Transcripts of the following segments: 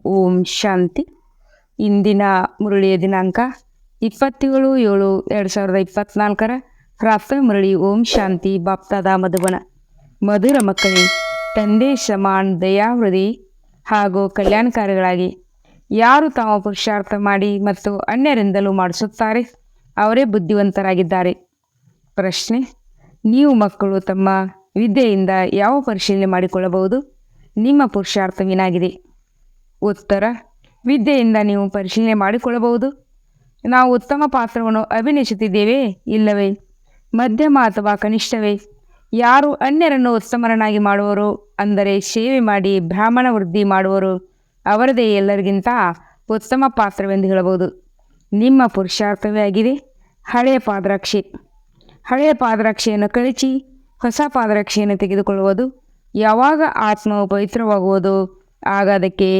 ಓಂ ಶಾಂತಿ. ಇಂದಿನ ಮುರಳಿಯ ದಿನಾಂಕ 27/7/2024. ಪ್ರಾಪ್ತ ಮುರಳಿ ಓಂ ಶಾಂತಿ. ಬಾಪ್ತಾದ ಮಧುಬನ. ಮಧುರ ಮಕ್ಕಳೇ, ತಂದೆ ಸಮಾನ್ ದಯಾಹೃದಯಿ ಹಾಗೂ ಕಲ್ಯಾಣಕಾರಿಗಳಾಗಿ ಯಾರು ತಾವು ಪುರುಷಾರ್ಥ ಮಾಡಿ ಮತ್ತು ಅನ್ಯರಿಂದಲೂ ಮಾಡಿಸುತ್ತಾರೆ ಅವರೇ ಬುದ್ಧಿವಂತರಾಗಿದ್ದಾರೆ. ಪ್ರಶ್ನೆ: ನೀವು ಮಕ್ಕಳು ತಮ್ಮ ವಿದ್ಯೆಯಿಂದ ಯಾವ ಪರಿಶೀಲನೆ ಮಾಡಿಕೊಳ್ಳಬಹುದು? ನಿಮ್ಮ ಪುರುಷಾರ್ಥವೇನಾಗಿದೆ? ಉತ್ತರ: ವಿದ್ಯೆಯಿಂದ ನೀವು ಪರಿಶೀಲನೆ ಮಾಡಿಕೊಳ್ಳಬಹುದು. ನಾವು ಉತ್ತಮ ಪಾತ್ರವನ್ನು ಅಭಿನಯಿಸುತ್ತಿದ್ದೇವೆ, ಇಲ್ಲವೇ ಮಧ್ಯಮ ಅಥವಾ ಕನಿಷ್ಠವೇ? ಯಾರು ಅನ್ಯರನ್ನು ಉತ್ತಮರನ್ನಾಗಿ ಮಾಡುವರೋ, ಅಂದರೆ ಸೇವೆ ಮಾಡಿ ಬ್ರಾಹ್ಮಣ ವೃದ್ಧಿ ಮಾಡುವರೋ, ಅವರದೇ ಎಲ್ಲರಿಗಿಂತ ಉತ್ತಮ ಪಾತ್ರವೆಂದು ಹೇಳಬಹುದು. ನಿಮ್ಮ ಪುರುಷಾರ್ಥವೇ ಆಗಿದೆ ಹಳೆಯ ಪಾದರಕ್ಷೆ. ಹಳೆಯ ಪಾದರಕ್ಷೆಯನ್ನು ಕಳಚಿ ಹೊಸ ಪಾದರಕ್ಷೆಯನ್ನು ತೆಗೆದುಕೊಳ್ಳುವುದು. ಯಾವಾಗ ಆತ್ಮವು ಪವಿತ್ರವಾಗುವುದು, ಆಗ ಅದಕ್ಕೆ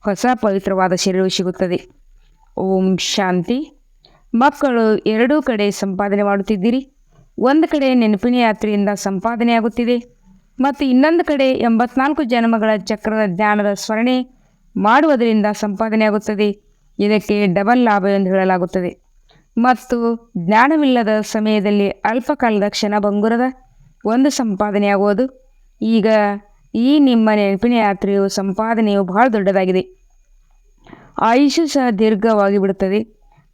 ಹೊಸ ಪವಿತ್ರವಾದ ಶರೀರವು ಸಿಗುತ್ತದೆ. ಓಂ ಶಾಂತಿ. ಮಕ್ಕಳು ಎರಡೂ ಕಡೆ ಸಂಪಾದನೆ ಮಾಡುತ್ತಿದ್ದೀರಿ. ಒಂದು ಕಡೆ ನೆನಪಿನ ಯಾತ್ರೆಯಿಂದ ಸಂಪಾದನೆಯಾಗುತ್ತಿದೆ ಮತ್ತು ಇನ್ನೊಂದು ಕಡೆ 84 ಜನ್ಮಗಳ ಚಕ್ರದ ಜ್ಞಾನದ ಸ್ಮರಣೆ ಮಾಡುವುದರಿಂದ ಸಂಪಾದನೆಯಾಗುತ್ತದೆ. ಇದಕ್ಕೆ ಡಬಲ್ ಲಾಭ ಎಂದು ಹೇಳಲಾಗುತ್ತದೆ. ಮತ್ತು ಜ್ಞಾನವಿಲ್ಲದ ಸಮಯದಲ್ಲಿ ಅಲ್ಪಕಾಲದ ಕ್ಷಣಭಂಗುರದ ಒಂದು ಸಂಪಾದನೆಯಾಗುವುದು. ಈಗ ಈ ನಿಮ್ಮ ನೆನಪಿನ ಯಾತ್ರೆಯು ಸಂಪಾದನೆಯು ಬಹಳ ದೊಡ್ಡದಾಗಿದೆ. ಆಯುಷ್ಯ ಸಹ ದೀರ್ಘವಾಗಿ ಬಿಡುತ್ತದೆ.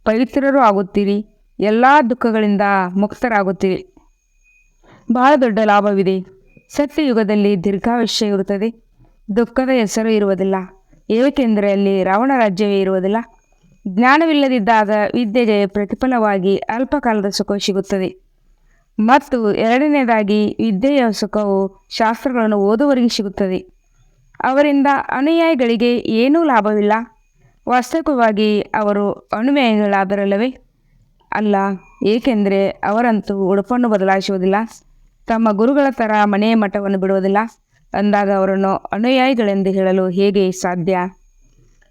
ಪವಿತ್ರರು ಆಗುತ್ತೀರಿ. ಎಲ್ಲ ದುಃಖಗಳಿಂದ ಮುಕ್ತರಾಗುತ್ತೀರಿ. ಬಹಳ ದೊಡ್ಡ ಲಾಭವಿದೆ. ಸತ್ಯಯುಗದಲ್ಲಿ ದೀರ್ಘಾಯುಷ್ಯ ಇರುತ್ತದೆ. ದುಃಖದ ಹೆಸರು ಇರುವುದಿಲ್ಲ, ಏಕೆಂದರೆ ಅಲ್ಲಿ ರಾವಣ ರಾಜ್ಯವೇ ಇರುವುದಿಲ್ಲ. ಜ್ಞಾನವಿಲ್ಲದಿದ್ದಾಗ ವಿದ್ಯೆಗೆ ಪ್ರತಿಫಲವಾಗಿ ಅಲ್ಪಕಾಲದ ಸುಖ ಸಿಗುತ್ತದೆ. ಮತ್ತು ಎರಡನೇದಾಗಿ ವಿದ್ಯೆಯ ಸುಖವು ಶಾಸ್ತ್ರಗಳನ್ನು ಓದುವವರಿಗೆ ಸಿಗುತ್ತದೆ. ಅವರಿಂದ ಅನುಯಾಯಿಗಳಿಗೆ ಏನೂ ಲಾಭವಿಲ್ಲ. ವಾಸ್ತವಿಕವಾಗಿ ಅವರು ಅನುಯಾಯಿಗಳಾದರಲ್ಲವೇ? ಅಲ್ಲ, ಏಕೆಂದರೆ ಅವರಂತೂ ಉಡುಪನ್ನು ಬದಲಾಯಿಸುವುದಿಲ್ಲ, ತಮ್ಮ ಗುರುಗಳ ಥರ ಮನೆ ಮಠವನ್ನು ಬಿಡುವುದಿಲ್ಲ. ಅಂದಾಗ ಅವರನ್ನು ಅನುಯಾಯಿಗಳೆಂದು ಹೇಳಲು ಹೇಗೆ ಸಾಧ್ಯ?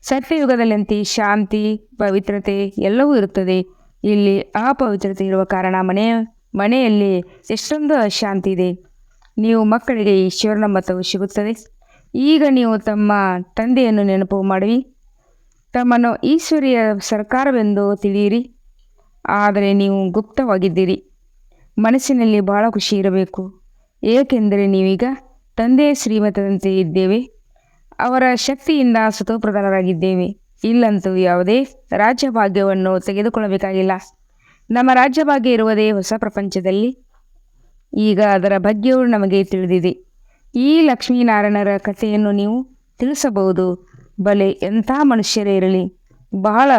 ಸತ್ಯಯುಗದಲ್ಲಂತೆ ಶಾಂತಿ, ಪವಿತ್ರತೆ ಎಲ್ಲವೂ ಇರುತ್ತದೆ. ಇಲ್ಲಿ ಅಪವಿತ್ರತೆ ಇರುವ ಕಾರಣ ಮನೆಯಲ್ಲಿ ಎಷ್ಟೊಂದು ಅಶಾಂತಿ ಇದೆ. ನೀವು ಮಕ್ಕಳಿಗೆ ಈಶ್ವರನ ಮತವು ಸಿಗುತ್ತದೆ. ಈಗ ನೀವು ತಮ್ಮ ತಂದೆಯನ್ನು ನೆನಪು ಮಾಡಿ ತಮ್ಮನ್ನು ಈಶ್ವರಿಯ ಸರ್ಕಾರವೆಂದು ತಿಳಿಯಿರಿ. ಆದರೆ ನೀವು ಗುಪ್ತವಾಗಿದ್ದೀರಿ. ಮನಸ್ಸಿನಲ್ಲಿ ಬಹಳ ಖುಷಿ ಇರಬೇಕು, ಏಕೆಂದರೆ ನೀವೀಗ ತಂದೆಯ ಶ್ರೀಮತದಂತೆ ಇದ್ದೇವೆ. ಅವರ ಶಕ್ತಿಯಿಂದ ಸ್ವತಃಪ್ರಧಾನರಾಗಿದ್ದೇವೆ. ಇಲ್ಲಂತೂ ಯಾವುದೇ ರಾಜ್ಯಭಾಗ್ಯವನ್ನು ತೆಗೆದುಕೊಳ್ಳಬೇಕಾಗಿಲ್ಲ. ನಮ್ಮ ರಾಜ್ಯಭಾಗ್ಯ ಇರುವುದೇ ಹೊಸ ಪ್ರಪಂಚದಲ್ಲಿ. ಈಗ ಅದರ ಬಗ್ಗೆಯೂ ನಮಗೆ ತಿಳಿದಿದೆ. ಈ ಲಕ್ಷ್ಮೀನಾರಾಯಣರ ಕಥೆಯನ್ನು ನೀವು ತಿಳಿಸಬಹುದು. ಬಲೆ ಎಂಥ ಮನುಷ್ಯರೇ ಇರಲಿ, ಬಹಳ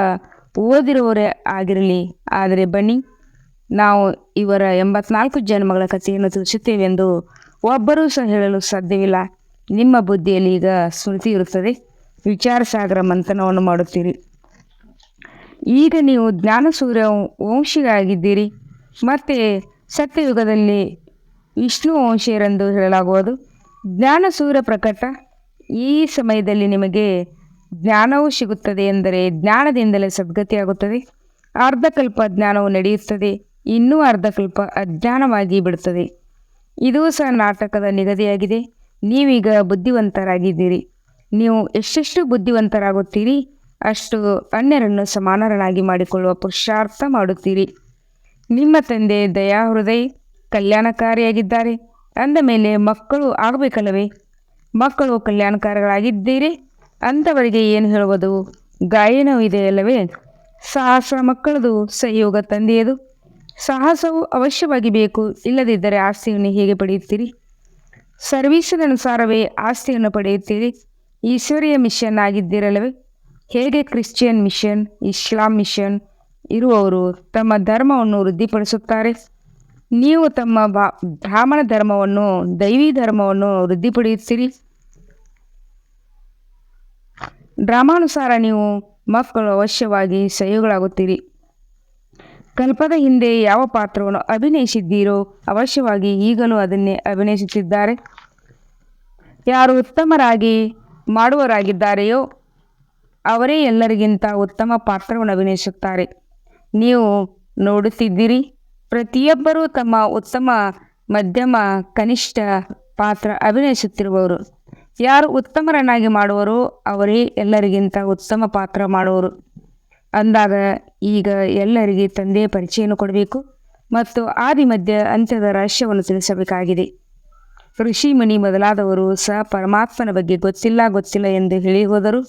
ಓದಿರುವವರೇ ಆಗಿರಲಿ, ಆದರೆ ಬನ್ನಿ, ನಾವು ಇವರ 84 ಜನ್ಮಗಳ ಕಥೆಯನ್ನು ತಿಳಿಸುತ್ತೇವೆಂದು ಒಬ್ಬರೂ ಸಹ ಹೇಳಲು ಸಾಧ್ಯವಿಲ್ಲ. ನಿಮ್ಮ ಬುದ್ಧಿಯಲ್ಲಿ ಈಗ ಸ್ಮೃತಿ ಇರುತ್ತದೆ. ವಿಚಾರ ಸಾಗರ ಮಂಥನವನ್ನು ಮಾಡುತ್ತೀರಿ. ಈಗ ನೀವು ಜ್ಞಾನ ಸೂರ್ಯ ವಂಶಿಯಾಗಿದ್ದೀರಿ. ಮತ್ತು ಸತ್ಯಯುಗದಲ್ಲಿ ವಿಷ್ಣು ವಂಶೀಯರೆಂದು ಹೇಳಲಾಗುವುದು. ಜ್ಞಾನ ಸೂರ್ಯ ಪ್ರಕಟ. ಈ ಸಮಯದಲ್ಲಿ ನಿಮಗೆ ಜ್ಞಾನವೂ ಸಿಗುತ್ತದೆ, ಎಂದರೆ ಜ್ಞಾನದಿಂದಲೇ ಸದ್ಗತಿಯಾಗುತ್ತದೆ. ಅರ್ಧಕಲ್ಪ ಜ್ಞಾನವು ನಡೆಯುತ್ತದೆ, ಇನ್ನೂ ಅರ್ಧಕಲ್ಪ ಅಜ್ಞಾನವಾಗಿ ಬಿಡುತ್ತದೆ. ಇದೂ ಸಹ ನಾಟಕದ ನಿಗದಿಯಾಗಿದೆ. ನೀವೀಗ ಬುದ್ಧಿವಂತರಾಗಿದ್ದೀರಿ. ನೀವು ಎಷ್ಟೆಷ್ಟು ಬುದ್ಧಿವಂತರಾಗುತ್ತೀರಿ, ಅಷ್ಟು ಅನ್ಯರನ್ನು ಸಮಾನರನ್ನಾಗಿ ಮಾಡಿಕೊಳ್ಳುವ ಪುರುಷಾರ್ಥ ಮಾಡುತ್ತೀರಿ. ನಿಮ್ಮ ತಂದೆ ದಯಾಹೃದಯಿ ಕಲ್ಯಾಣಕಾರಿಯಾಗಿದ್ದಾರೆ. ಅಂದ ಮೇಲೆ ಮಕ್ಕಳು ಆಗಬೇಕಲ್ಲವೇ? ಮಕ್ಕಳು ಕಲ್ಯಾಣಕಾರಿಗಳಾಗಿದ್ದೀರಿ. ಅಂಥವರಿಗೆ ಏನು ಹೇಳುವುದು? ಗಾಯನವೂ ಇದೆಯಲ್ಲವೇ? ಸಾಹಸ ಮಕ್ಕಳದು, ಸಂಯೋಗ ತಂದೆಯದು. ಸಾಹಸವು ಅವಶ್ಯವಾಗಿ ಬೇಕು, ಇಲ್ಲದಿದ್ದರೆ ಆಸ್ತಿಯನ್ನು ಹೇಗೆ ಪಡೆಯುತ್ತೀರಿ? ಸರ್ವೀಸಿನನುಸಾರವೇ ಆಸ್ತಿಯನ್ನು ಪಡೆಯುತ್ತೀರಿ. ಈಶ್ವರೀಯ ಮಿಷನ್ ಆಗಿದ್ದಿರಲ್ಲವೇ? ಹೇಗೆ ಕ್ರಿಶ್ಚಿಯನ್ ಮಿಷನ್, ಇಸ್ಲಾಂ ಮಿಷನ್ ಇರುವವರು ತಮ್ಮ ಧರ್ಮವನ್ನು ವೃದ್ಧಿಪಡಿಸುತ್ತಾರೆ, ನೀವು ತಮ್ಮ ಬ್ರಾಹ್ಮಣ ಧರ್ಮವನ್ನು, ದೈವಿ ಧರ್ಮವನ್ನು ವೃದ್ಧಿಪಡಿಸುತ್ತೀರಿ. ಡ್ರಾಮಾನುಸಾರ ನೀವು ಮಕ್ಕಳು ಅವಶ್ಯವಾಗಿ ಸಹಯೋಗಗಳಾಗುತ್ತೀರಿ. ಕಲ್ಪದ ಹಿಂದೆ ಯಾವ ಪಾತ್ರವನ್ನು ಅಭಿನಯಿಸಿದ್ದೀರೋ ಅವಶ್ಯವಾಗಿ ಈಗಲೂ ಅದನ್ನೇ ಅಭಿನಯಿಸುತ್ತಿದ್ದಾರೆ. ಯಾರು ಉತ್ತಮರಾಗಿ ಮಾಡುವವರಾಗಿದ್ದಾರೆಯೋ ಅವರೇ ಎಲ್ಲರಿಗಿಂತ ಉತ್ತಮ ಪಾತ್ರವನ್ನು ಅಭಿನಯಿಸುತ್ತಾರೆ. ನೀವು ನೋಡುತ್ತಿದ್ದೀರಿ, ಪ್ರತಿಯೊಬ್ಬರೂ ತಮ್ಮ ಉತ್ತಮ, ಮಧ್ಯಮ, ಕನಿಷ್ಠ ಪಾತ್ರ ಅಭಿನಯಿಸುತ್ತಿರುವವರು. ಯಾರು ಉತ್ತಮರನ್ನಾಗಿ ಮಾಡುವರೋ ಅವರೇ ಎಲ್ಲರಿಗಿಂತ ಉತ್ತಮ ಪಾತ್ರ ಮಾಡುವರು. ಅಂದಾಗ ಈಗ ಎಲ್ಲರಿಗೆ ತಂದೆಯ ಪರಿಚಯವನ್ನು ಕೊಡಬೇಕು ಮತ್ತು ಆದಿ ಮಧ್ಯ ಅಂತ್ಯದ ರಹಸ್ಯವನ್ನು ತಿಳಿಸಬೇಕಾಗಿದೆ. ಋಷಿ ಮುನಿ ಮೊದಲಾದವರು ಸಹ ಪರಮಾತ್ಮನ ಬಗ್ಗೆ ಗೊತ್ತಿಲ್ಲ ಎಂದು ಹೇಳಿ ಹೋದರು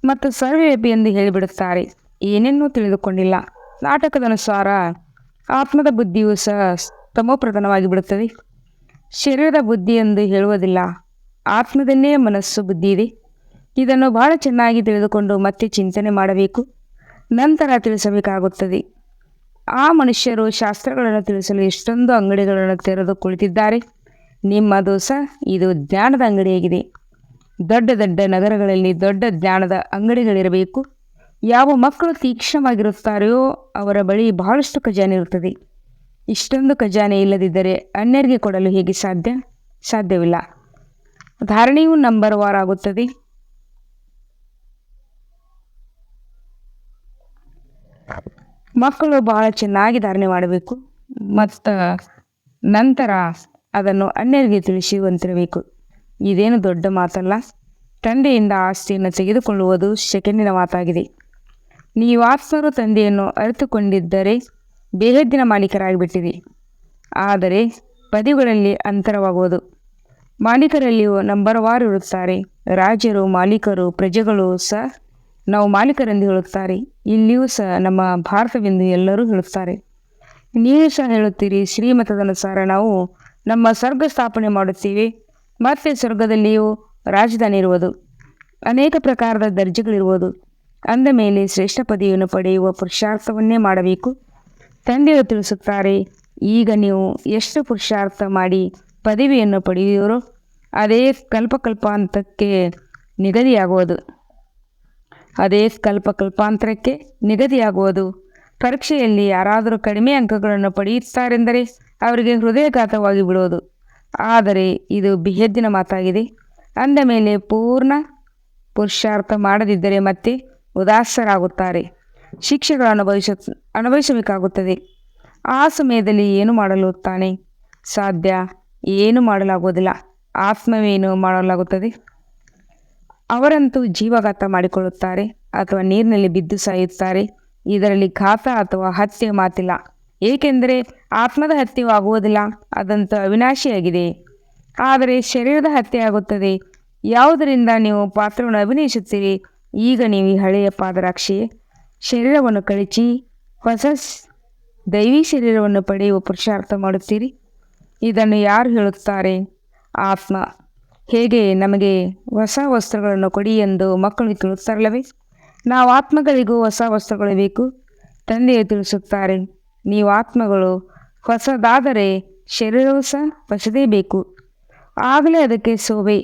ಮತ್ತು ಸರ್ವವ್ಯಾಪಿ ಎಂದು ಹೇಳಿಬಿಡುತ್ತಾರೆ. ಏನನ್ನೂ ತಿಳಿದುಕೊಂಡಿಲ್ಲ. ನಾಟಕದ ಅನುಸಾರ ಆತ್ಮದ ಬುದ್ಧಿಯೂ ಸಹ ತಮೋಪ್ರಧಾನವಾಗಿ ಬಿಡುತ್ತದೆ. ಶರೀರದ ಬುದ್ಧಿ ಎಂದು ಹೇಳುವುದಿಲ್ಲ. ಆತ್ಮದಲ್ಲೇ ಮನಸ್ಸು ಬುದ್ಧಿ ಇದೆ. ಇದನ್ನು ಬಹಳ ಚೆನ್ನಾಗಿ ತಿಳಿದುಕೊಂಡು ಮತ್ತೆ ಚಿಂತನೆ ಮಾಡಬೇಕು, ನಂತರ ತಿಳಿಸಬೇಕಾಗುತ್ತದೆ. ಆ ಮನುಷ್ಯರು ಶಾಸ್ತ್ರಗಳನ್ನು ತಿಳಿಸಲು ಎಷ್ಟೊಂದು ಅಂಗಡಿಗಳನ್ನು ತೆರೆದು ಕುಳಿತಿದ್ದಾರೆ. ನಿಮ್ಮ ದೋಸ ಇದು ಜ್ಞಾನದ ಅಂಗಡಿಯಾಗಿದೆ. ದೊಡ್ಡ ದೊಡ್ಡ ನಗರಗಳಲ್ಲಿ ದೊಡ್ಡ ಜ್ಞಾನದ ಅಂಗಡಿಗಳಿರಬೇಕು. ಯಾವ ಮಕ್ಕಳು ತೀಕ್ಷ್ಣವಾಗಿರುತ್ತಾರೆಯೋ ಅವರ ಬಳಿ ಬಹಳಷ್ಟು ಖಜಾನೆ ಇರುತ್ತದೆ. ಇಷ್ಟೊಂದು ಖಜಾನೆ ಇಲ್ಲದಿದ್ದರೆ ಅನ್ಯರಿಗೆ ಕೊಡಲು ಹೇಗೆ ಸಾಧ್ಯವಿಲ್ಲ. ಧಾರಣೆಯು ನಂಬರ್ ವಾರ್ ಆಗುತ್ತದೆ. ಮಕ್ಕಳು ಬಹಳ ಚೆನ್ನಾಗಿ ಧಾರಣೆ ಮಾಡಬೇಕು ಮತ್ತು ನಂತರ ಅದನ್ನು ಅನ್ಯರಿಗೆ ತಿಳಿಸುವಂತಿರಬೇಕು. ಇದೇನು ದೊಡ್ಡ ಮಾತಲ್ಲ. ತಂದೆಯಿಂದ ಆಸ್ತಿಯನ್ನು ತೆಗೆದುಕೊಳ್ಳುವುದು ಸೆಕೆಂಡಿನ ಮಾತಾಗಿದೆ. ನೀವು ಆತ್ಮರು ತಂದೆಯನ್ನು ಅರಿತುಕೊಂಡಿದ್ದರೆ ಬೇಹದ್ದಿನ ಮಾಲೀಕರಾಗಿಬಿಟ್ಟಿರಿ. ಆದರೆ ಪದವಿಗಳಲ್ಲಿ ಅಂತರವಾಗುವುದು. ಮಾಲೀಕರಲ್ಲಿಯೂ ನಂಬರ್ ವಾರ್ ಇರುತ್ತಾರೆ. ರಾಜ್ಯರು, ಮಾಲೀಕರು, ಪ್ರಜೆಗಳು ಸಹ ನಾವು ಮಾಲೀಕರೆಂದು ಹೇಳುತ್ತಾರೆ. ಇಲ್ಲಿಯೂ ಸಹ ನಮ್ಮ ಭಾರತವೆಂದು ಎಲ್ಲರೂ ಹೇಳುತ್ತಾರೆ. ನೀವು ಸಹ ಹೇಳುತ್ತೀರಿ, ಶ್ರೀಮತದನುಸಾರ ನಾವು ನಮ್ಮ ಸ್ವರ್ಗ ಸ್ಥಾಪನೆ ಮಾಡುತ್ತೇವೆ. ಮತ್ತೆ ಸ್ವರ್ಗದಲ್ಲಿಯೂ ರಾಜಧಾನಿ ಇರುವುದು, ಅನೇಕ ಪ್ರಕಾರದ ದರ್ಜೆಗಳಿರುವುದು. ಅಂದ ಮೇಲೆ ಶ್ರೇಷ್ಠ ಪದವಿಯನ್ನು ಪಡೆಯುವ ಪುರುಷಾರ್ಥವನ್ನೇ ಮಾಡಬೇಕು. ತಂದೆಯು ತಿಳಿಸುತ್ತಾರೆ, ಈಗ ನೀವು ಎಷ್ಟು ಪುರುಷಾರ್ಥ ಮಾಡಿ ಪದವಿಯನ್ನು ಪಡೆಯುವರೋ ಅದೇ ಕಲ್ಪಾಂತರಕ್ಕೆ ನಿಗದಿಯಾಗುವುದು. ಪರೀಕ್ಷೆಯಲ್ಲಿ ಯಾರಾದರೂ ಕಡಿಮೆ ಅಂಕಗಳನ್ನು ಪಡೆಯುತ್ತಾರೆಂದರೆ ಅವರಿಗೆ ಹೃದಯಘಾತವಾಗಿ ಬಿಡುವುದು. ಆದರೆ ಇದು ಬೇಹದ್ದಿನ ಮಾತಾಗಿದೆ. ಅಂದ ಮೇಲೆ ಪೂರ್ಣ ಪುರುಷಾರ್ಥ ಮಾಡದಿದ್ದರೆ ಮತ್ತೆ ಉದಾಸರಾಗುತ್ತಾರೆ. ಶಿಕ್ಷೆಗಳನ್ನು ಅನುಭವಿಸಬೇಕಾಗುತ್ತದೆ. ಆ ಸಮಯದಲ್ಲಿ ಏನು ಮಾಡಲು ತಾನೇ ಸಾಧ್ಯ? ಏನು ಮಾಡಲಾಗುವುದಿಲ್ಲ. ಆತ್ಮವೇನು ಮಾಡಲಾಗುತ್ತದೆ? ಅವರಂತೂ ಜೀವಘಾತ ಮಾಡಿಕೊಳ್ಳುತ್ತಾರೆ ಅಥವಾ ನೀರಿನಲ್ಲಿ ಬಿದ್ದು ಸಾಯುತ್ತಾರೆ. ಇದರಲ್ಲಿ ಘಾತ ಅಥವಾ ಹತ್ಯೆ ಮಾತಿಲ್ಲ, ಏಕೆಂದರೆ ಆತ್ಮದ ಹತ್ಯೆಯೂ ಆಗುವುದಿಲ್ಲ. ಅದಂತೂ ಅವಿನಾಶಿಯಾಗಿದೆ. ಆದರೆ ಶರೀರದ ಹತ್ಯೆ ಆಗುತ್ತದೆ. ಯಾವುದರಿಂದ ನೀವು ಪಾತ್ರವನ್ನು ಅಭಿನಯಿಸುತ್ತೀರಿ? ಈಗ ನೀವು ಹಳೆಯ ಪಾದರಕ್ಷೆ ಶರೀರವನ್ನು ಕಳಚಿ ಹೊಸ ದೈವಿ ಶರೀರವನ್ನು ಪಡೆಯುವ ಪುರುಷಾರ್ಥ ಮಾಡುತ್ತೀರಿ. ಇದನ್ನು ಯಾರು ಹೇಳುತ್ತಾರೆ? ಆತ್ಮ. ಹೇಗೆ ನಮಗೆ ಹೊಸ ವಸ್ತ್ರಗಳನ್ನು ಕೊಡಿ ಎಂದು ಮಕ್ಕಳು ಕೇಳುತ್ತಾರಲ್ಲವೇ? ನಾವು ಆತ್ಮಗಳಿಗೂ ಹೊಸ ವಸ್ತ್ರಗಳು ಬೇಕು. ತಂದೆಯು ತಿಳಿಸುತ್ತಾರೆ, ನೀವು ಆತ್ಮಗಳು ಹೊಸದಾದರೆ ಶರೀರವೂ ಸಹ ಹೊಸದೇ ಬೇಕು. ಆಗಲೇ ಅದಕ್ಕೆ ಶೋಭೆ.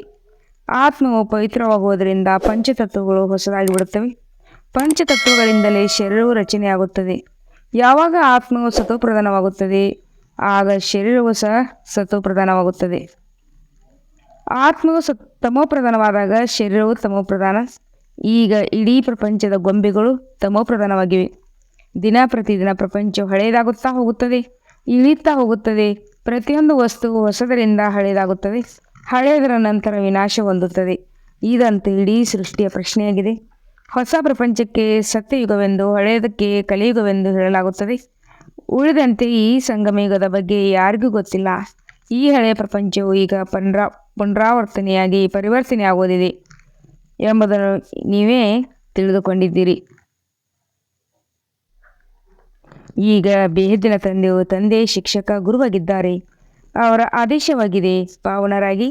ಆತ್ಮವು ಪವಿತ್ರವಾಗುವುದರಿಂದ ಪಂಚತತ್ವಗಳು ಹೊಸದಾಗಿ ಬಿಡುತ್ತವೆ. ಪಂಚತತ್ವಗಳಿಂದಲೇ ಶರೀರವು ರಚನೆಯಾಗುತ್ತದೆ. ಯಾವಾಗ ಆತ್ಮವು ಸತೋಪ್ರಧಾನವಾಗುತ್ತದೆ ಆಗ ಶರೀರವು ಸಹ ಸತೋಪ್ರಧಾನವಾಗುತ್ತದೆ. ಆತ್ಮವು ತಮೋಪ್ರಧಾನವಾದಾಗ ಶರೀರವು ತಮೋಪ್ರಧಾನ. ಈಗ ಇಡೀ ಪ್ರಪಂಚದ ಗೊಂಬೆಗಳು ತಮೋಪ್ರಧಾನವಾಗಿವೆ. ಪ್ರತಿದಿನ ಪ್ರಪಂಚವು ಹಳೆಯದಾಗುತ್ತಾ ಹೋಗುತ್ತದೆ, ಇಳಿತಾ ಹೋಗುತ್ತದೆ. ಪ್ರತಿಯೊಂದು ವಸ್ತುವು ಹೊಸದರಿಂದ ಹಳೆಯದಾಗುತ್ತದೆ, ಹಳೆಯದರ ನಂತರ ವಿನಾಶ ಹೊಂದುತ್ತದೆ. ಇದಂತೂ ಇಡೀ ಸೃಷ್ಟಿಯ ಪ್ರಶ್ನೆಯಾಗಿದೆ. ಹೊಸ ಪ್ರಪಂಚಕ್ಕೆ ಸತ್ಯಯುಗವೆಂದು, ಹಳೆಯದಕ್ಕೆ ಕಲಿಯುಗವೆಂದು ಹೇಳಲಾಗುತ್ತದೆ. ಉಳಿದಂತೆ ಈ ಸಂಗಮಯುಗದ ಬಗ್ಗೆ ಯಾರಿಗೂ ಗೊತ್ತಿಲ್ಲ. ಈ ಹಳೆಯ ಪ್ರಪಂಚವು ಈಗ ಪುನರಾವರ್ತನೆಯಾಗಿ ಪರಿವರ್ತನೆಯಾಗುವುದಿದೆ ಎಂಬುದನ್ನು ನೀವೇ ತಿಳಿದುಕೊಂಡಿದ್ದೀರಿ. ಈಗ ಬೇಹದ್ದಿನ ತಂದೆ ಶಿಕ್ಷಕ ಗುರುವಾಗಿದ್ದಾರೆ. ಅವರ ಆದೇಶವಾಗಿದೆ, ಪಾವನರಾಗಿ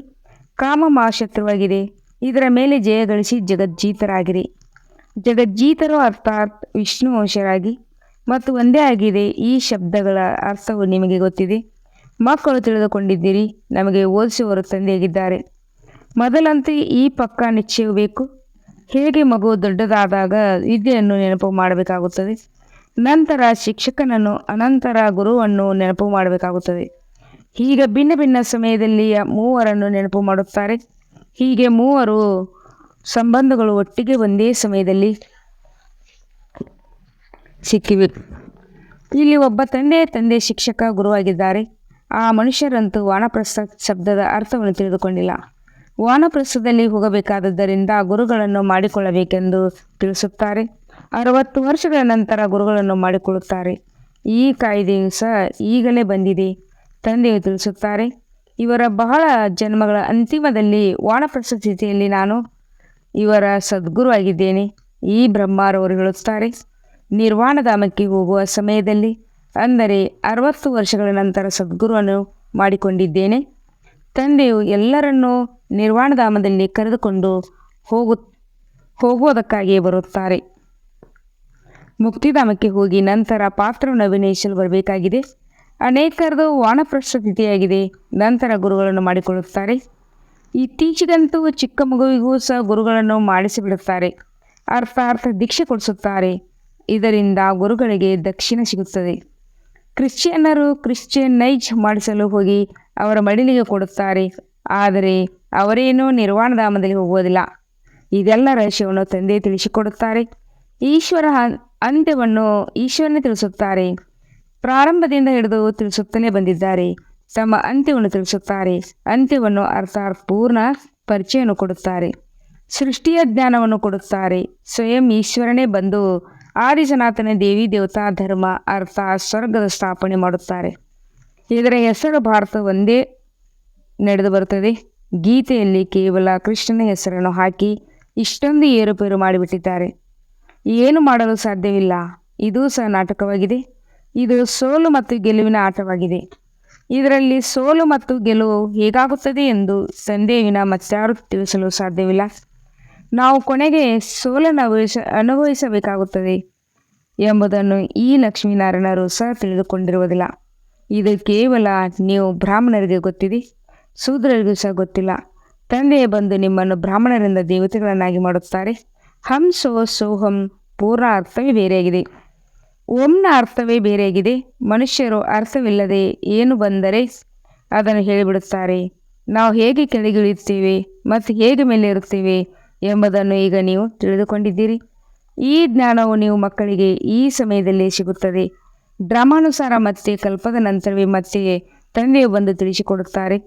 ಕಾಮ ಮಹಾಶತ್ರುವಾಗಿದೆ. ಇದರ ಮೇಲೆ ಜಯ ಗಳಿಸಿ ಜಗಜ್ಜೀತರಾಗಿರಿ. ಜಗಜ್ಜೀತರು ಅರ್ಥಾತ್ ವಿಷ್ಣು ವಂಶರಾಗಿ ಮತ್ತು ಒಂದೇ ಆಗಿದೆ. ಈ ಶಬ್ದಗಳ ಅರ್ಥವು ನಿಮಗೆ ಗೊತ್ತಿದೆ. ಮಕ್ಕಳು ತಿಳಿದುಕೊಂಡಿದ್ದೀರಿ. ನಮಗೆ ಓದಿಸುವವರು ತಂದೆಯಾಗಿದ್ದಾರೆ. ಮೊದಲಂತೂ ಈ ಪಕ್ಕಾ ನಿಶ್ಚಯವು ಬೇಕು. ಹೇಗೆ ಮಗು ದೊಡ್ಡದಾದಾಗ ವಿದ್ಯೆಯನ್ನು ನೆನಪು ಮಾಡಬೇಕಾಗುತ್ತದೆ, ನಂತರ ಶಿಕ್ಷಕನನ್ನು, ಅನಂತರ ಗುರುವನ್ನು ನೆನಪು ಮಾಡಬೇಕಾಗುತ್ತದೆ. ಹೀಗೆ ಭಿನ್ನ ಭಿನ್ನ ಸಮಯದಲ್ಲಿ ಮೂವರನ್ನು ನೆನಪು ಮಾಡುತ್ತಾರೆ. ಹೀಗೆ ಮೂವರು ಸಂಬಂಧಗಳು ಒಟ್ಟಿಗೆ ಒಂದೇ ಸಮಯದಲ್ಲಿ ಸಿಕ್ಕಿವೆ. ಇಲ್ಲಿ ಒಬ್ಬ ತಂದೆ ಶಿಕ್ಷಕ ಗುರುವಾಗಿದ್ದಾರೆ. ಆ ಮನುಷ್ಯರಂತೂ ವಾನಪ್ರಸ್ಥ ಶಬ್ದದ ಅರ್ಥವನ್ನು ತಿಳಿದುಕೊಂಡಿಲ್ಲ. ವಾನಪ್ರಸ್ಥದಲ್ಲಿ ಹೋಗಬೇಕಾದದ್ದರಿಂದ ಗುರುಗಳನ್ನು ಮಾಡಿಕೊಳ್ಳಬೇಕೆಂದು ತಿಳಿಸುತ್ತಾರೆ. 60 ವರ್ಷಗಳ ನಂತರ ಗುರುಗಳನ್ನು ಮಾಡಿಕೊಳ್ಳುತ್ತಾರೆ. ಈ ಕಾಯ್ದೆಯು ಸಹ ಈಗಲೇ ಬಂದಿದೆ. ತಂದೆಯು ತಿಳಿಸುತ್ತಾರೆ, ಇವರ ಬಹಳ ಜನ್ಮಗಳ ಅಂತಿಮದಲ್ಲಿ ವಾನಪ್ರಸ್ಥ ಸ್ಥಿತಿಯಲ್ಲಿ ನಾನು ಇವರ ಸದ್ಗುರು ಆಗಿದ್ದೇನೆ. ಈ ಬ್ರಹ್ಮಾರವರು ಹೇಳುತ್ತಾರೆ, ನಿರ್ವಾಣಧಾಮಕ್ಕೆ ಹೋಗುವ ಸಮಯದಲ್ಲಿ ಅಂದರೆ 60 ವರ್ಷಗಳ ನಂತರ ಸದ್ಗುರುವನ್ನು ಮಾಡಿಕೊಂಡಿದ್ದೇನೆ. ತಂದೆಯು ಎಲ್ಲರನ್ನೂ ನಿರ್ವಾಣಧಾಮದಲ್ಲಿ ಕರೆದುಕೊಂಡು ಹೋಗುವುದಕ್ಕಾಗಿಯೇ ಬರುತ್ತಾರೆ. ಮುಕ್ತಿಧಾಮಕ್ಕೆ ಹೋಗಿ ನಂತರ ಪಾತ್ರವನ್ನು ಅಭಿನಯಿಸಲು ಬರಬೇಕಾಗಿದೆ. ಅನೇಕರದು ವಾನಪ್ರಸ್ಥ ಸ್ಥಿತಿಯಾಗಿದೆ. ನಂತರ ಗುರುಗಳನ್ನು ಮಾಡಿಕೊಳ್ಳುತ್ತಾರೆ. ಇತ್ತೀಚೆಗಂತೂ ಚಿಕ್ಕ ಮಗುವಿಗೂ ಸಹ ಗುರುಗಳನ್ನು ಮಾಡಿಸಿಬಿಡುತ್ತಾರೆ, ಅರ್ಥಾತ್ ದೀಕ್ಷೆ ಕೊಡಿಸುತ್ತಾರೆ. ಇದರಿಂದ ಗುರುಗಳಿಗೆ ದಕ್ಷಿಣ ಸಿಗುತ್ತದೆ. ಕ್ರಿಶ್ಚಿಯನ್ನರು ಕ್ರಿಶ್ಚಿಯನೈಜ್ ಮಾಡಿಸಲು ಹೋಗಿ ಅವರ ಮಡಿಲಿಗೆ ಕೊಡುತ್ತಾರೆ, ಆದರೆ ಅವರೇನೂ ನಿರ್ವಾಣಧಾಮದಲ್ಲಿ ಹೋಗುವುದಿಲ್ಲ. ಇದೆಲ್ಲ ರಹಸ್ಯವನ್ನು ತಂದೆ ತಿಳಿಸಿಕೊಡುತ್ತಾರೆ. ಈಶ್ವರನೇ ತಿಳಿಸುತ್ತಾರೆ. ಪ್ರಾರಂಭದಿಂದ ಹಿಡಿದು ತಿಳಿಸುತ್ತಲೇ ಬಂದಿದ್ದಾರೆ. ತಮ್ಮ ಅಂತ್ಯವನ್ನು ತಿಳಿಸುತ್ತಾರೆ. ಅಂತ್ಯವನ್ನು ಅರ್ಥಾತ್ ಪೂರ್ಣ ಪರಿಚಯವನ್ನು ಕೊಡುತ್ತಾರೆ. ಸೃಷ್ಟಿಯ ಜ್ಞಾನವನ್ನು ಕೊಡುತ್ತಾರೆ. ಸ್ವಯಂ ಈಶ್ವರನೇ ಬಂದು ಆದಿ ಸನಾತನ ದೇವಿ ದೇವತಾ ಧರ್ಮ ಅರ್ಥಾತ್ ಸ್ವರ್ಗದ ಸ್ಥಾಪನೆ ಮಾಡುತ್ತಾರೆ. ಇದರ ಹೆಸರು ಭಾರತ ಒಂದೇ ನಡೆದು ಬರುತ್ತದೆ. ಗೀತೆಯಲ್ಲಿ ಕೇವಲ ಕೃಷ್ಣನ ಹೆಸರನ್ನು ಹಾಕಿ ಇಷ್ಟೊಂದು ಏರುಪೇರು ಮಾಡಿಬಿಟ್ಟಿದ್ದಾರೆ. ಏನು ಮಾಡಲು ಸಾಧ್ಯವಿಲ್ಲ. ಇದು ಸಹ ನಾಟಕವಾಗಿದೆ. ಇದು ಸೋಲು ಮತ್ತು ಗೆಲುವಿನ ಆಟವಾಗಿದೆ. ಇದರಲ್ಲಿ ಸೋಲು ಮತ್ತು ಗೆಲುವು ಹೇಗಾಗುತ್ತದೆ ಎಂದು ತಂದೆಯ ವಿನ ಮತ್ತಾರು ತಿಳಿಸಲು ಸಾಧ್ಯವಿಲ್ಲ. ನಾವು ಕೊನೆಗೆ ಸೋಲನ್ನು ಅನುಭವಿಸಬೇಕಾಗುತ್ತದೆ ಎಂಬುದನ್ನು ಈ ಲಕ್ಷ್ಮೀನಾರಾಯಣರು ಸಹ ತಿಳಿದುಕೊಂಡಿರುವುದಿಲ್ಲ. ಇದು ಕೇವಲ ನೀವು ಬ್ರಾಹ್ಮಣರಿಗೆ ಗೊತ್ತಿದೆ, ಶೂದ್ರರಿಗೂ ಸಹ ಗೊತ್ತಿಲ್ಲ. ತಂದೆಯೇ ಬಂದು ನಿಮ್ಮನ್ನು ಬ್ರಾಹ್ಮಣರಿಂದ ದೇವತೆಗಳನ್ನಾಗಿ ಮಾಡುತ್ತಾರೆ. ಹಂಸೋ ಸೋಹಂ ಪೂರ್ಣ ಅರ್ಥವೇ ಬೇರೆಯಾಗಿದೆ. ಓಂನ ಅರ್ಥವೇ ಬೇರೆಯಾಗಿದೆ. ಮನುಷ್ಯರು ಅರ್ಥವಿಲ್ಲದೆ ಏನು ಬಂದರೆ ಅದನ್ನು ಹೇಳಿಬಿಡುತ್ತಾರೆ. ನಾವು ಹೇಗೆ ಕೆಳಗಿಳಿಯುತ್ತೇವೆ ಮತ್ತು ಹೇಗೆ ಮೇಲೆ ಇರುತ್ತೇವೆ ಎಂಬುದನ್ನು ಈಗ ನೀವು ತಿಳಿದುಕೊಂಡಿದ್ದೀರಿ. ಈ ಜ್ಞಾನವು ನೀವು ಮಕ್ಕಳಿಗೆ ಈ ಸಮಯದಲ್ಲಿ ಸಿಗುತ್ತದೆ. ಡ್ರಾಮಾನುಸಾರ ಮತ್ತೆ ಕಲ್ಪದ ನಂತರವೇ ಮತ್ತೆ ತಂದೆಯು ಬಂದು ತಿಳಿಸಿಕೊಡುತ್ತಾರೆ.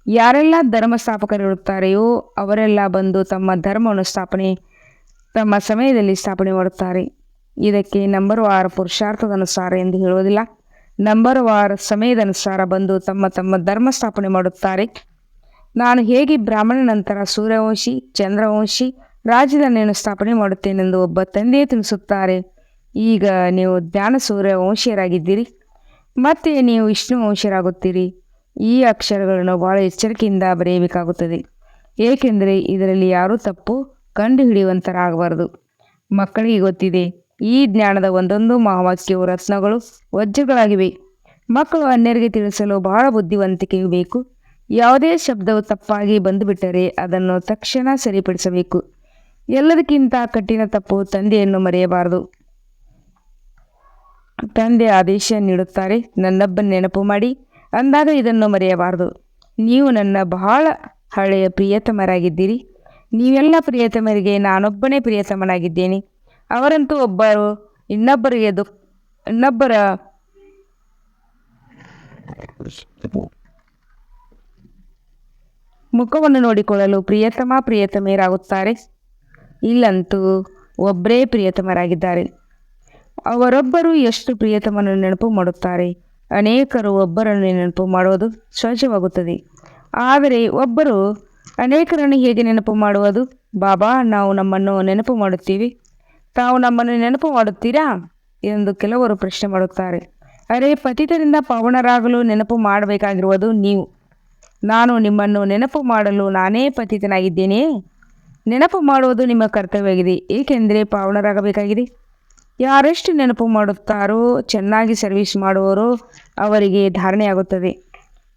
ಯಾರೆಲ್ಲ ಧರ್ಮ ಸ್ಥಾಪಕರಿರುತ್ತಾರೆಯೋ ಅವರೆಲ್ಲ ಬಂದು ತಮ್ಮ ಧರ್ಮವನ್ನು ತಮ್ಮ ಸಮಯದಲ್ಲಿ ಸ್ಥಾಪನೆ ಮಾಡುತ್ತಾರೆ. ಇದಕ್ಕೆ ನಂಬರ್ ವಾರ್ ಪುರುಷಾರ್ಥದ ಅನುಸಾರ ಎಂದು ಹೇಳುವುದಿಲ್ಲ. ನಂಬರ್ ವಾರ್ ಸಮಯದ ಅನುಸಾರ ಬಂದು ತಮ್ಮ ಧರ್ಮ ಸ್ಥಾಪನೆ ಮಾಡುತ್ತಾರೆ. ನಾನು ಹೇಗೆ ಬ್ರಾಹ್ಮಣ ನಂತರ ಸೂರ್ಯವಂಶಿ, ಚಂದ್ರವಂಶಿ, ರಾಜಧಾನಿಯನ್ನು ಸ್ಥಾಪನೆ ಮಾಡುತ್ತೇನೆಂದು ಒಬ್ಬ ತಂದೆಯೇ ತಿಳಿಸುತ್ತಾರೆ. ಈಗ ನೀವು ಜ್ಞಾನ ಸೂರ್ಯವಂಶೀಯರಾಗಿದ್ದೀರಿ, ಮತ್ತೆ ನೀವು ವಿಷ್ಣು ವಂಶೀಯರಾಗುತ್ತೀರಿ. ಈ ಅಕ್ಷರಗಳನ್ನು ಬಹಳ ಎಚ್ಚರಿಕೆಯಿಂದ ಬರೆಯಬೇಕಾಗುತ್ತದೆ, ಏಕೆಂದರೆ ಇದರಲ್ಲಿ ಯಾರೂ ತಪ್ಪು ಕಂಡುಹಿಡಿಯುವಂತರಾಗಬಾರದು. ಮಕ್ಕಳಿಗೆ ಗೊತ್ತಿದೆ, ಈ ಜ್ಞಾನದ ಒಂದೊಂದು ಮಹಾವಾಕ್ಯವು ರತ್ನಗಳು, ವಜ್ರಗಳಾಗಿವೆ. ಮಕ್ಕಳು ಅನ್ಯರಿಗೆ ತಿಳಿಸಲು ಬಹಳ ಬುದ್ಧಿವಂತಿಕೆಯೂ ಬೇಕು. ಯಾವುದೇ ಶಬ್ದವು ತಪ್ಪಾಗಿ ಬಂದುಬಿಟ್ಟರೆ ಅದನ್ನು ತಕ್ಷಣ ಸರಿಪಡಿಸಬೇಕು. ಎಲ್ಲದಕ್ಕಿಂತ ಕಠಿಣ ತಪ್ಪು ತಂದೆಯನ್ನು ಮರೆಯಬಾರದು. ತಂದೆ ಆದೇಶ ನೀಡುತ್ತಾರೆ, ನನ್ನೊಬ್ಬನ ನೆನಪು ಮಾಡಿ ಅಂದಾಗ ಇದನ್ನು ಮರೆಯಬಾರದು. ನೀವು ನನ್ನ ಬಹಳ ಹಳೆಯ ಪ್ರಿಯತಮರಾಗಿದ್ದೀರಿ. ನೀವೆಲ್ಲ ಪ್ರಿಯತಮರಿಗೆ ನಾನೊಬ್ಬನೇ ಪ್ರಿಯತಮನಾಗಿದ್ದೇನೆ. ಅವರಂತೂ ಇನ್ನೊಬ್ಬರ ಮುಖವನ್ನು ನೋಡಿಕೊಳ್ಳಲು ಪ್ರಿಯತಮೆಯರಾಗುತ್ತಾರೆ. ಇಲ್ಲಂತೂ ಒಬ್ಬರೇ ಪ್ರಿಯತಮರಾಗಿದ್ದಾರೆ. ಅವರೊಬ್ಬರು ಎಷ್ಟು ಪ್ರಿಯತಮನನ್ನು ನೆನಪು ಮಾಡುತ್ತಾರೆ. ಅನೇಕರು ಒಬ್ಬರನ್ನು ನೆನಪು ಮಾಡುವುದು ಸಹಜವಾಗುತ್ತದೆ. ಆದರೆ ಒಬ್ಬರು ಅನೇಕರನ್ನು ಹೇಗೆ ನೆನಪು ಮಾಡುವುದು? ಬಾಬಾ, ನಾವು ನಮ್ಮನ್ನು ನೆನಪು ಮಾಡುತ್ತೀವಿ, ತಾವು ನಮ್ಮನ್ನು ನೆನಪು ಮಾಡುತ್ತೀರಾ ಎಂದು ಕೆಲವರು ಪ್ರಶ್ನೆ ಮಾಡುತ್ತಾರೆ. ಅರೆ, ಪತಿತರಿಂದ ಪಾವನರಾಗಲು ನೆನಪು ಮಾಡಬೇಕಾಗಿರುವುದು ನೀವು. ನಾನು ನಿಮ್ಮನ್ನು ನೆನಪು ಮಾಡಲು ನಾನೇ ಪತಿತನಾಗಿದ್ದೇನೆಯೇ? ನೆನಪು ಮಾಡುವುದು ನಿಮ್ಮ ಕರ್ತವ್ಯವಾಗಿದೆ, ಏಕೆಂದರೆ ಪಾವನರಾಗಬೇಕಾಗಿದೆ. ಯಾರೆಷ್ಟು ನೆನಪು ಮಾಡುತ್ತಾರೋ, ಚೆನ್ನಾಗಿ ಸರ್ವಿಸ್ ಮಾಡುವರೋ ಅವರಿಗೆ ಧಾರಣೆಯಾಗುತ್ತದೆ.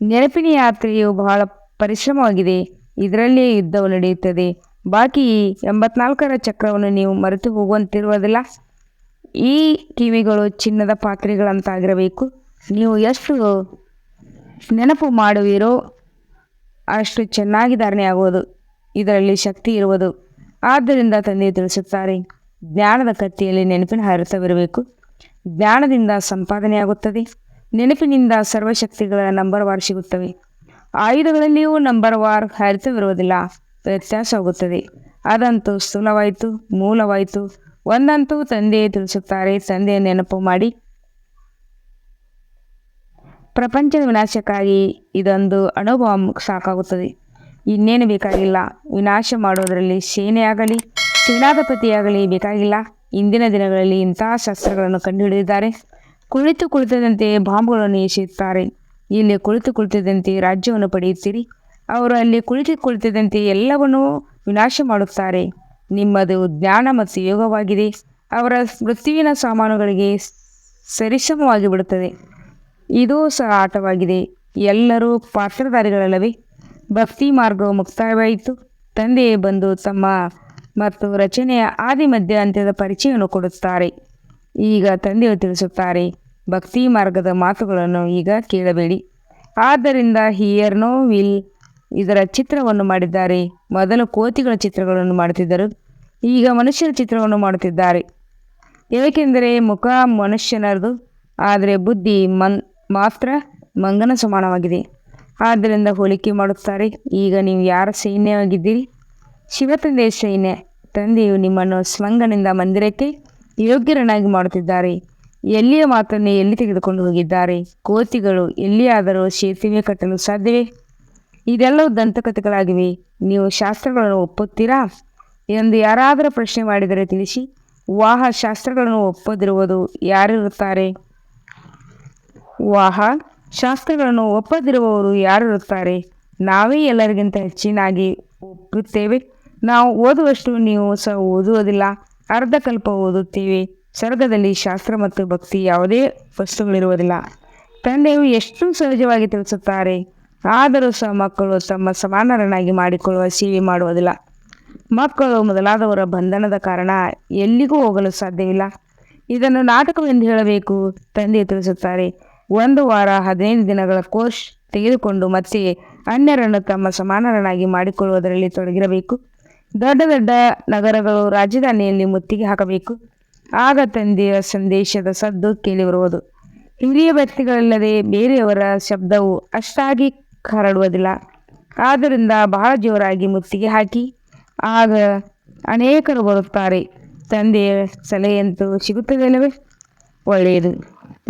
ನೆನಪಿನ ಯಾತ್ರೆಯು ಬಹಳ ಪರಿಶ್ರಮವಾಗಿದೆ. ಇದರಲ್ಲೇ ಯುದ್ಧವು ನಡೆಯುತ್ತದೆ. ಬಾಕಿ 84ರ ಚಕ್ರವನ್ನು ನೀವು ಮರೆತು ಹೋಗುವಂತಿರುವುದಿಲ್ಲ. ಈ ಕಿವಿಗಳು ಚಿನ್ನದ ಪಾತ್ರೆಗಳಂತಾಗಿರಬೇಕು. ನೀವು ಎಷ್ಟು ನೆನಪು ಮಾಡುವಿರೋ ಅಷ್ಟು ಚೆನ್ನಾಗಿ ಧಾರಣೆಯಾಗುವುದು. ಇದರಲ್ಲಿ ಶಕ್ತಿ ಇರುವುದು. ಆದ್ದರಿಂದ ತಂದೆ ತಿಳಿಸುತ್ತಾರೆ, ಜ್ಞಾನದ ಕತ್ತಿಯಲ್ಲಿ ನೆನಪಿನ ಹರಿತವಿರಬೇಕು. ಜ್ಞಾನದಿಂದ ಸಂಪಾದನೆಯಾಗುತ್ತದೆ. ನೆನಪಿನಿಂದ ಸರ್ವಶಕ್ತಿಗಳ ನಂಬರ್ ವಾರ್ ಸಿಗುತ್ತವೆ. ಆಯುಧಗಳಲ್ಲಿಯೂ ನಂಬರ್ ವಾರ್ ಹರಿತವಿರುವುದಿಲ್ಲ, ವ್ಯತ್ಯಾಸವಾಗುತ್ತದೆ. ಅದಂತೂ ಸ್ಥೂಲವಾಯಿತು, ಮೂಲವಾಯಿತು. ಒಂದಂತೂ ತಂದೆ ತಿಳಿಸುತ್ತಾರೆ, ತಂದೆಯ ನೆನಪು ಮಾಡಿ. ಪ್ರಪಂಚದ ವಿನಾಶಕ್ಕಾಗಿ ಇದೊಂದು ಅನುಭವ ಸಾಕಾಗುತ್ತದೆ, ಇನ್ನೇನು ಬೇಕಾಗಿಲ್ಲ. ವಿನಾಶ ಮಾಡುವುದರಲ್ಲಿ ಸೇನೆಯಾಗಲಿ ಸೇನಾಧಿಪತಿಯಾಗಲಿ ಬೇಕಾಗಿಲ್ಲ. ಇಂದಿನ ದಿನಗಳಲ್ಲಿ ಇಂತಹ ಶಸ್ತ್ರಗಳನ್ನು ಕಂಡುಹಿಡಿದಿದ್ದಾರೆ. ಕುಳಿತಂತೆ ಬಾಂಬುಗಳನ್ನು ಎಸೆಯುತ್ತಾರೆ. ಇಲ್ಲಿ ಕುಳಿತಂತೆ ರಾಜ್ಯವನ್ನು ಪಡೆಯುತ್ತೀರಿ. ಅವರು ಅಲ್ಲಿ ಕುಳಿತಂತೆ ಎಲ್ಲವನ್ನೂ ವಿನಾಶ ಮಾಡುತ್ತಾರೆ. ನಿಮ್ಮದು ಜ್ಞಾನ ಮತ್ತು ಯೋಗವಾಗಿದೆ. ಅವರ ಮೃತ್ಯುವಿನ ಸಾಮಾನುಗಳಿಗೆ ಸರಿಸಮವಾಗಿ ಬಿಡುತ್ತದೆ. ಇದೂ ಸಹ ಆಟವಾಗಿದೆ. ಎಲ್ಲರೂ ಪಾತ್ರಧಾರಿಗಳಲ್ಲವೇ? ಭಕ್ತಿ ಮಾರ್ಗವು ಮುಕ್ತಾಯವಾಯಿತು. ತಂದೆಯೇ ಬಂದು ತಮ್ಮ ಮತ್ತು ರಚನೆಯ ಆದಿ ಮಧ್ಯ ಅಂತ್ಯದ ಪರಿಚಯವನ್ನು ಕೊಡುತ್ತಾರೆ. ಈಗ ತಂದೆಯು ತಿಳಿಸುತ್ತಾರೆ, ಭಕ್ತಿ ಮಾರ್ಗದ ಮಾತುಗಳನ್ನು ಈಗ ಕೇಳಬೇಡಿ. ಆದ್ದರಿಂದ ಹಿಯರ್ ನೋ ವಿಲ್ ಇದರ ಚಿತ್ರವನ್ನು ಮಾಡಿದ್ದಾರೆ. ಮೊದಲು ಕೋತಿಗಳ ಚಿತ್ರಗಳನ್ನು ಮಾಡುತ್ತಿದ್ದರು, ಈಗ ಮನುಷ್ಯರ ಚಿತ್ರವನ್ನು ಮಾಡುತ್ತಿದ್ದಾರೆ. ಏಕೆಂದರೆ ಮುಖ ಮನುಷ್ಯನದು, ಆದರೆ ಬುದ್ಧಿ ಮಾತ್ರ ಮಂಗನ ಸಮಾನವಾಗಿದೆ. ಆದ್ದರಿಂದ ಹೋಲಿಕೆ ಮಾಡುತ್ತಾರೆ. ಈಗ ನೀವು ಯಾರ ಸೈನ್ಯವಾಗಿದ್ದೀರಿ? ಶಿವತಂದೆಯ ಸೈನ್ಯ. ತಂದೆಯು ನಿಮ್ಮನ್ನು ಸ್ವಂಗನಿಂದ ಮಂದಿರಕ್ಕೆ ಯೋಗ್ಯರನ್ನಾಗಿ ಮಾಡುತ್ತಿದ್ದಾರೆ. ಎಲ್ಲಿಯ ಮಾತನ್ನು ಎಲ್ಲಿ ತೆಗೆದುಕೊಂಡು ಹೋಗಿದ್ದಾರೆ? ಕೋತಿಗಳು ಎಲ್ಲಿಯಾದರೂ ಸೇತುವೆ ಕಟ್ಟಲು ಸಾಧ್ಯವೇ? ಇದೆಲ್ಲವೂ ದಂತಕಥೆಗಳಾಗಿವೆ. ನೀವು ಶಾಸ್ತ್ರಗಳನ್ನು ಒಪ್ಪುತ್ತೀರಾ ಎಂದು ಯಾರಾದರೂ ಪ್ರಶ್ನೆ ಮಾಡಿದರೆ ತಿಳಿಸಿ. ವಾಹ ಶಾಸ್ತ್ರಗಳನ್ನು ಒಪ್ಪದಿರುವುದು ಯಾರಿರುತ್ತಾರೆ? ಶಾಸ್ತ್ರಗಳನ್ನು ಒಪ್ಪದಿರುವವರು ಯಾರಿರುತ್ತಾರೆ? ನಾವೇ ಎಲ್ಲರಿಗಿಂತ ಹೆಚ್ಚಿನಾಗಿ ಒಪ್ಪುತ್ತೇವೆ. ನಾವು ಓದುವಷ್ಟು ನೀವು ಸಹ ಓದುವುದಿಲ್ಲ, ಅರ್ಧಕಲ್ಪ ಓದುತ್ತೇವೆ. ಸ್ವರ್ಗದಲ್ಲಿ ಶಾಸ್ತ್ರ ಮತ್ತು ಭಕ್ತಿ ಯಾವುದೇ ವಸ್ತುಗಳಿರುವುದಿಲ್ಲ. ತಂದೆಯು ಎಷ್ಟು ಸಹಜವಾಗಿ ತಿಳಿಸುತ್ತಾರೆ. ಆದರೂ ಸಹ ಮಕ್ಕಳು ತಮ್ಮ ಸಮಾನರನ್ನಾಗಿ ಮಾಡಿಕೊಳ್ಳುವ ಸೇವೆ ಮಾಡುವುದಿಲ್ಲ. ಮಕ್ಕಳು ಮೊದಲಾದವರ ಬಂಧನದ ಕಾರಣ ಎಲ್ಲಿಗೂ ಹೋಗಲು ಸಾಧ್ಯವಿಲ್ಲ. ಇದನ್ನು ನಾಟಕವೆಂದು ಹೇಳಬೇಕು. ತಂದೆ ತಿಳಿಸುತ್ತಾರೆ, 1 ವಾರ 15 ದಿನಗಳ ಕೋರ್ಸ್ ತೆಗೆದುಕೊಂಡು ಮತ್ತೆ ಅನ್ಯರನ್ನು ತಮ್ಮ ಸಮಾನರನ್ನಾಗಿ ಮಾಡಿಕೊಳ್ಳುವುದರಲ್ಲಿ ತೊಡಗಿರಬೇಕು. ದೊಡ್ಡ ದೊಡ್ಡ ನಗರಗಳು ರಾಜಧಾನಿಯಲ್ಲಿ ಮುತ್ತಿಗೆ ಹಾಕಬೇಕು. ಆಗ ತಂದೆಯ ಸಂದೇಶದ ಸದ್ದು ಕೇಳಿಬರುವುದು. ಹಿರಿಯ ವ್ಯಕ್ತಿಗಳಿಲ್ಲದೆ ಬೇರೆಯವರ ಶಬ್ದವು ಅಷ್ಟಾಗಿ ಹರಡುವುದಿಲ್ಲ. ಆದ್ದರಿಂದ ಬಹಳ ಜೋರಾಗಿ ಮುತ್ತಿಗೆ ಹಾಕಿ, ಆಗ ಅನೇಕರು ಬರುತ್ತಾರೆ. ತಂದೆಯ ಸಲಹೆಯಂತೂ ಸಿಗುತ್ತದಲ್ಲವೇ? ಒಳ್ಳೆಯದು.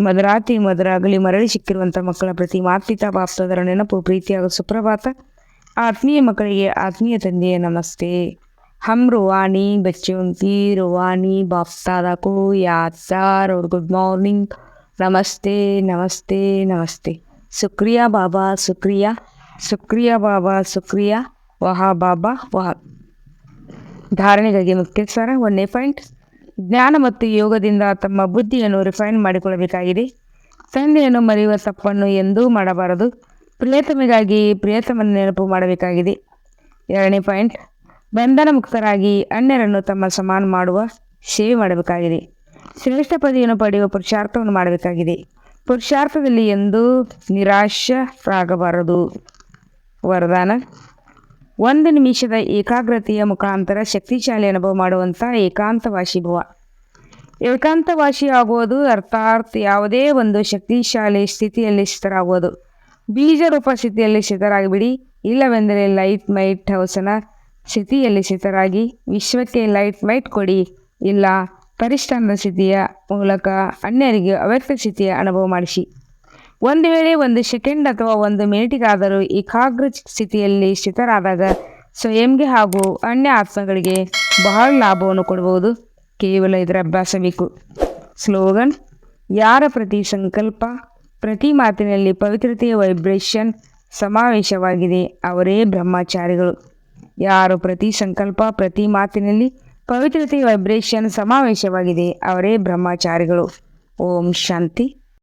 ಮಧುರಾತಿ ಮಧುರಾಗಲಿ ಮರಳಿ ಸಿಕ್ಕಿರುವಂಥ ಮಕ್ಕಳ ಪ್ರತಿ ಮಾತ್ಪಿತಾ ಬಾಪ್ತಾದರ ನೆನಪು, ಪ್ರೀತಿ ಹಾಗೂ ಸುಪ್ರಭಾತ. ಆತ್ಮೀಯ ಮಕ್ಕಳಿಗೆ ಆತ್ಮೀಯ ತಂದೆಯ ನಮಸ್ತೆ. हम रूहानी बच्चों की रूहानी बाप दादा को याद प्यार और गुड मॉर्निंग, नमस्ते नमस्ते नमस्ते. शुक्रिया बाबा, शुक्रिया शुक्रिया बाबा, शुक्रिया ವಹ ಬಾಬಾ ವಹ. ಧಾರಣೆಗಾಗಿ ಮುಖ್ಯ ಸಾರ. 1ನೇ ಪಾಯಿಂಟ್, ಜ್ಞಾನ ಮತ್ತು ಯೋಗದಿಂದ ತಮ್ಮ ಬುದ್ಧಿಯನ್ನು ರಿಫೈನ್ ಮಾಡಿಕೊಳ್ಳಬೇಕಾಗಿದೆ. ತಂದೆಯನ್ನು ಮರೆಯುವ ತಪ್ಪನ್ನು ಎಂದೂ ಮಾಡಬಾರದು. ಪ್ರಿಯತಮೆಗಾಗಿ ಪ್ರಿಯತಮನ ನೆನಪು ಮಾಡಬೇಕಾಗಿದೆ. 2ನೇ ಪಾಯಿಂಟ್, ಬಂಧನ ಮುಕ್ತರಾಗಿ ಅನ್ಯರನ್ನು ತಮ್ಮ ಸಮಾನ ಮಾಡುವ ಸೇವೆ ಮಾಡಬೇಕಾಗಿದೆ. ಶ್ರೇಷ್ಠ ಪದವಿಯನ್ನು ಪಡೆಯುವ ಪುರುಷಾರ್ಥವನ್ನು ಮಾಡಬೇಕಾಗಿದೆ. ಪುರುಷಾರ್ಥದಲ್ಲಿ ಎಂದೂ ನಿರಾಶರಾಗಬಾರದು. ವರದಾನ: 1 ನಿಮಿಷದ ಏಕಾಗ್ರತೆಯ ಮುಖಾಂತರ ಶಕ್ತಿಶಾಲಿ ಅನುಭವ ಮಾಡುವಂಥ ಏಕಾಂತವಾಸಿ ಭವ. ಏಕಾಂತವಾಸಿ ಆಗುವುದು ಅರ್ಥಾತ್ ಯಾವುದೇ ಒಂದು ಶಕ್ತಿಶಾಲಿ ಸ್ಥಿತಿಯಲ್ಲಿ ಸ್ಥಿತರಾಗುವುದು. ಬೀಜರೂಪ ಸ್ಥಿತಿಯಲ್ಲಿ ಸ್ಥಿತರಾಗಿಬಿಡಿ. ಇಲ್ಲವೆಂದರೆ ಲೈಟ್ ಮೈಟ್ ಹೌಸನ ಸ್ಥಿತಿಯಲ್ಲಿ ಸ್ಥಿತರಾಗಿ ವಿಶ್ವಕ್ಕೆ ಲೈಟ್ ಮೈಟ್ ಕೊಡಿ. ಇಲ್ಲ ಪರಿಷ್ಠಾನದ ಸ್ಥಿತಿಯ ಮೂಲಕ ಅನ್ಯರಿಗೆ ಅವ್ಯಕ್ತ ಸ್ಥಿತಿಯ ಅನುಭವ ಮಾಡಿಸಿ. ಒಂದು ವೇಳೆ 1 ಸೆಕೆಂಡ್ ಅಥವಾ 1 ಮಿನಿಟಿಗಾದರೂ ಏಕಾಗ್ರ ಸ್ಥಿತಿಯಲ್ಲಿ ಸ್ಥಿತರಾದಾಗ ಸ್ವಯಂಗೆ ಹಾಗೂ ಅನ್ಯ ಆತ್ಮಗಳಿಗೆ ಬಹಳ ಲಾಭವನ್ನು ಕೊಡಬಹುದು. ಕೇವಲ ಇದರ ಅಭ್ಯಾಸ ಬೇಕು. ಸ್ಲೋಗನ್: ಯಾರ ಪ್ರತಿ ಸಂಕಲ್ಪ, ಪ್ರತಿ ಮಾತಿನಲ್ಲಿ ಪವಿತ್ರತೆಯ ವೈಬ್ರೇಷನ್ ಸಮಾವೇಶವಾಗಿದೆ ಅವರೇ ಬ್ರಹ್ಮಚಾರಿಗಳು. ಯಾರು ಪ್ರತಿ ಸಂಕಲ್ಪ, ಪ್ರತಿ ಮಾತಿನಲ್ಲಿ ಪವಿತ್ರತೆಯ ವೈಬ್ರೇಷನ್ ಸಮಾವೇಶವಾಗಿದೆ ಅವರೇ ಬ್ರಹ್ಮಚಾರಿಗಳು. ಓಂ ಶಾಂತಿ.